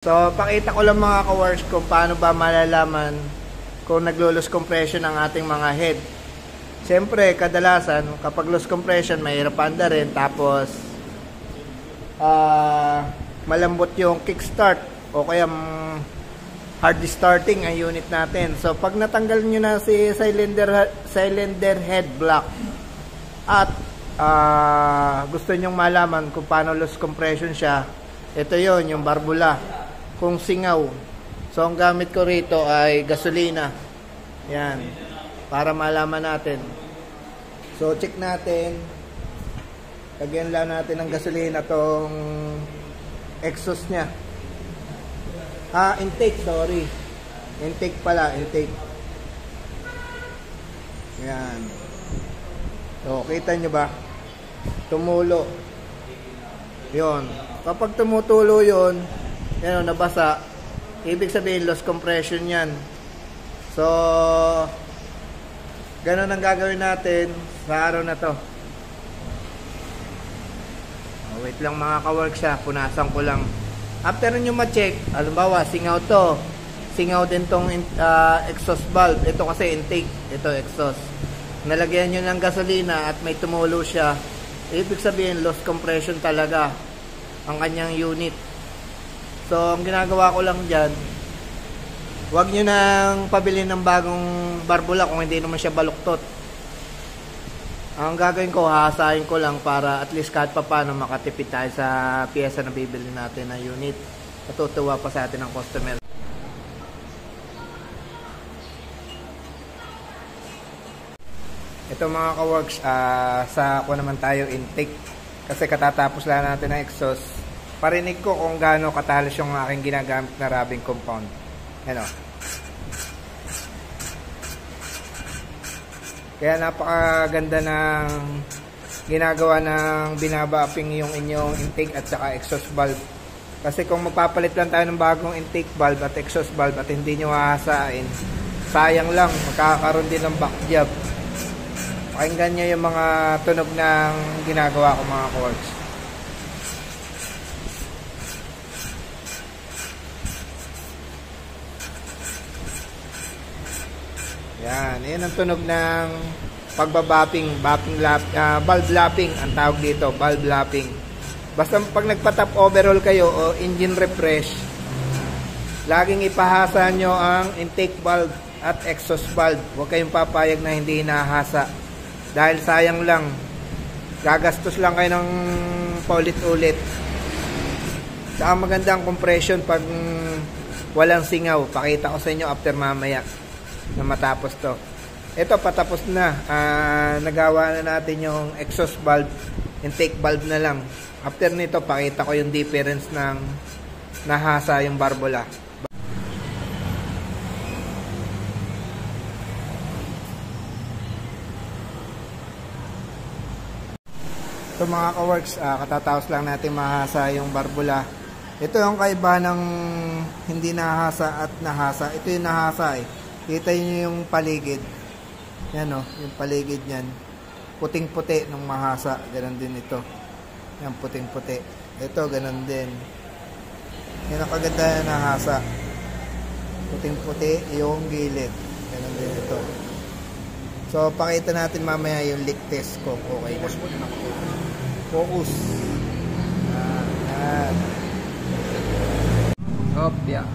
So, pakita ko lang mga ka-works kung paano ba malalaman kung naglo-lose compression ang ating mga head. Siyempre, kadalasan, kapag loose compression, mahirap anda rin. Tapos, malambot yung kickstart o kaya hard starting ang unit natin. So, pag natanggal nyo na si cylinder head block at gusto nyong malaman kung paano loose compression siya, ito yon yung barbula. Kung singaw. So, ang gamit ko rito ay gasolina. Yan. Para malaman natin. So, check natin. Lagyan lang natin ng gasolina tong exhaust niya. Intake, sorry. Intake pala, intake. Yan. So, kita nyo ba? Tumulo. Yon. Kapag tumutulo yon, yan, nabasa, ibig sabihin loss compression yan. So, ganun ang gagawin natin sa araw na to. Wait lang mga ka-works, punasan ko lang. After nyo ma-check, halimbawa singaw to, singaw din tong exhaust valve. Ito kasi intake, ito exhaust. Nalagyan nyo ng gasolina at may tumulo siya, ibig sabihin loss compression talaga ang kanyang unit. So, ang ginagawa ko lang dyan, huwag nyo nang pabili ng bagong barbula kung hindi naman siya baluktot. Ang gagawin ko, hahasain ko lang para at least kahit pa paano makatipid tayo sa pyesa na bibili natin na unit. Matutuwa pa sa atin ang customer. Ito mga ka-works, sa ako naman tayo intake. Kasi katatapos lang natin ng exhaust. Parinig ko kung gaano katalas yung aking ginagamit na rubbing compound. Ano? Kaya napakaganda ng ginagawa ng binabapping yung inyong intake at saka exhaust valve. Kasi kung magpapalit lang tayo ng bagong intake valve at exhaust valve at hindi nyo hahasain, sayang lang, magkakaroon din ng back job. Pakinggan nyo yung mga tunog ng ginagawa ko mga ka-works. Yan, yan ang tunog ng pagbabapping, valve lapping ang tawag dito, valve lapping. Basta pag nagpa-top overhaul kayo o engine refresh, laging ipahasa nyo ang intake valve at exhaust valve. Huwag kayong papayag na hindi hinahasa. Dahil sayang lang, gagastos lang kayo ng paulit-ulit. Saka magandang compression pag walang singaw. Pakita ko sa inyo after mamaya na matapos to. Ito patapos na. Nagawa na natin yung exhaust valve, intake valve na lang. After nito, pakita ko yung difference ng nahasa yung barbula. Ito mga ka-works, katatapos lang natin mahasa yung barbula. Ito yung kaiba ng hindi nahasa at nahasa. Ito yung nahasa eh. Kita nyo yung paligid. Yan o, yung paligid yan. Puting-puti nung mahasa. Ganon din ito. Yan, puting-puti. Ito, ganon din. Yan ang kaganda na nahasa. Puting-puti yung gilid. Ganon din ito. So, pakita natin mamaya yung leak test ko. Okay na. Focus. Yan. Opya.